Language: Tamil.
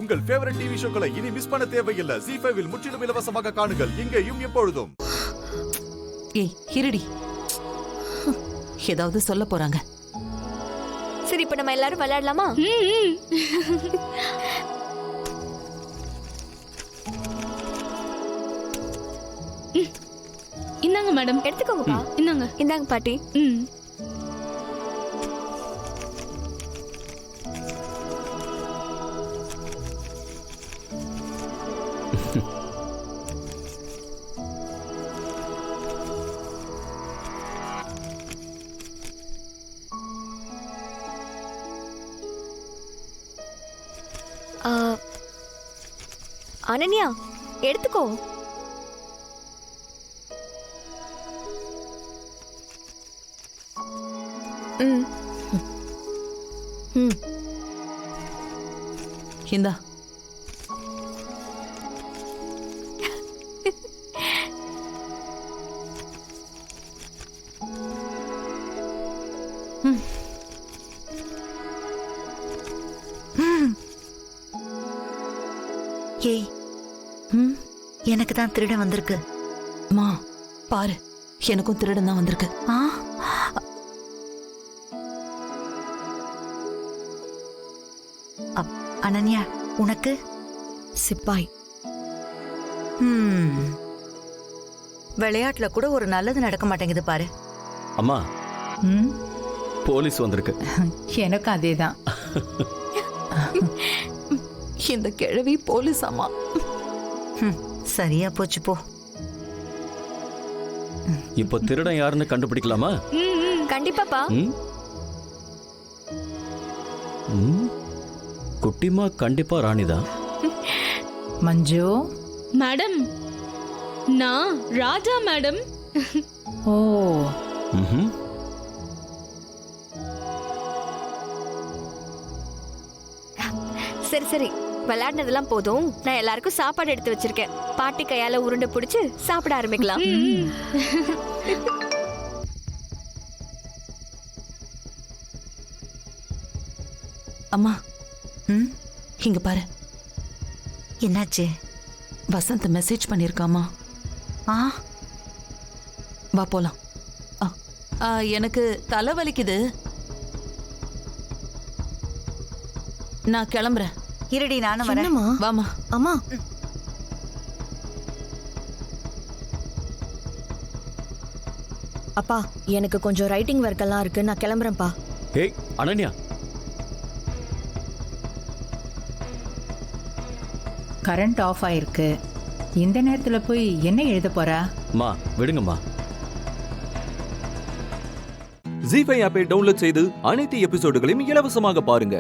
உங்கள் ஃபேவரட் டிவி ஷோக்களை இனி மிஸ் பண்ண தேவையில்லை. ZEE5 இல் முற்றிலும் இலவசமாக காணுங்கள், இங்கேயும் எப்பொழுதும். ஏய் இருடி, ஏதாவது சொல்ல போறாங்க. சரி, இப்ப நம்ம எல்லாரும் விளையாடலாமா? இந்தாங்க மேடம். எடுத்துக்கோங்கப்பா. இந்தாங்க. இந்தாங்க பாட்டி. அனன்யா, எடுத்துக்கோ. இந்தா. ஏய், எனக்கு தான் திருடன் வந்திருக்கு. மா பாரு, எனக்கும் திருடன் தான் வந்திருக்கு. அனன்யா, உனக்கு சிப்பாய். விளையாட்டுல கூட ஒரு நல்லது நடக்க மாட்டேங்குது பாரு. அம்மா, போலீஸ் வந்திருக்கு. எனக்கு அதேதான். இந்த கிழவி போலீஸ் அம்மா. சரியா போச்சு போ. இப்போ திருடன் யாருன்னு கண்டுபிடிக்கலாமா? கண்டிப்பாப்பா. குட்டிமா கண்டிப்பா ராணிதான். மஞ்சு மேடம், நான் ராஜா மேடம். ஓ, சரி சரி, விளையாடினதெல்லாம் போதும். நான் எல்லாருக்கும் சாப்பாடு எடுத்து வச்சிருக்கேன். பாட்டி கையால உருண்டை பிடிச்சு சாப்பிட ஆரம்பிக்கலாம். அம்மா, இங்க பாரு. என்னாச்சு? வசந்த் மெசேஜ் பண்ணிருக்காமா. வா போலாம். எனக்கு தலை வலிக்குது, நான் கிளம்புறேன். இருடி, நானும் வரேன். வாமா. அம்மா, அப்பா, எனக்கு கொஞ்சம் ரைட்டிங் ஒர்க் எல்லாம் இருக்கு, நான் கிளம்புறேன்ப்பா. ஏய் அனன்யா, கரண்ட் ஆஃப் ஆயிருக்கு. இந்த நேரத்துல போய் என்ன எழுத போறா? மா விடுங்கம்மா. ZEE5 ஆப்பை டவுன்லோட் செய்து அனைத்து எபிசோடுகளையும் இலவசமாக பாருங்க.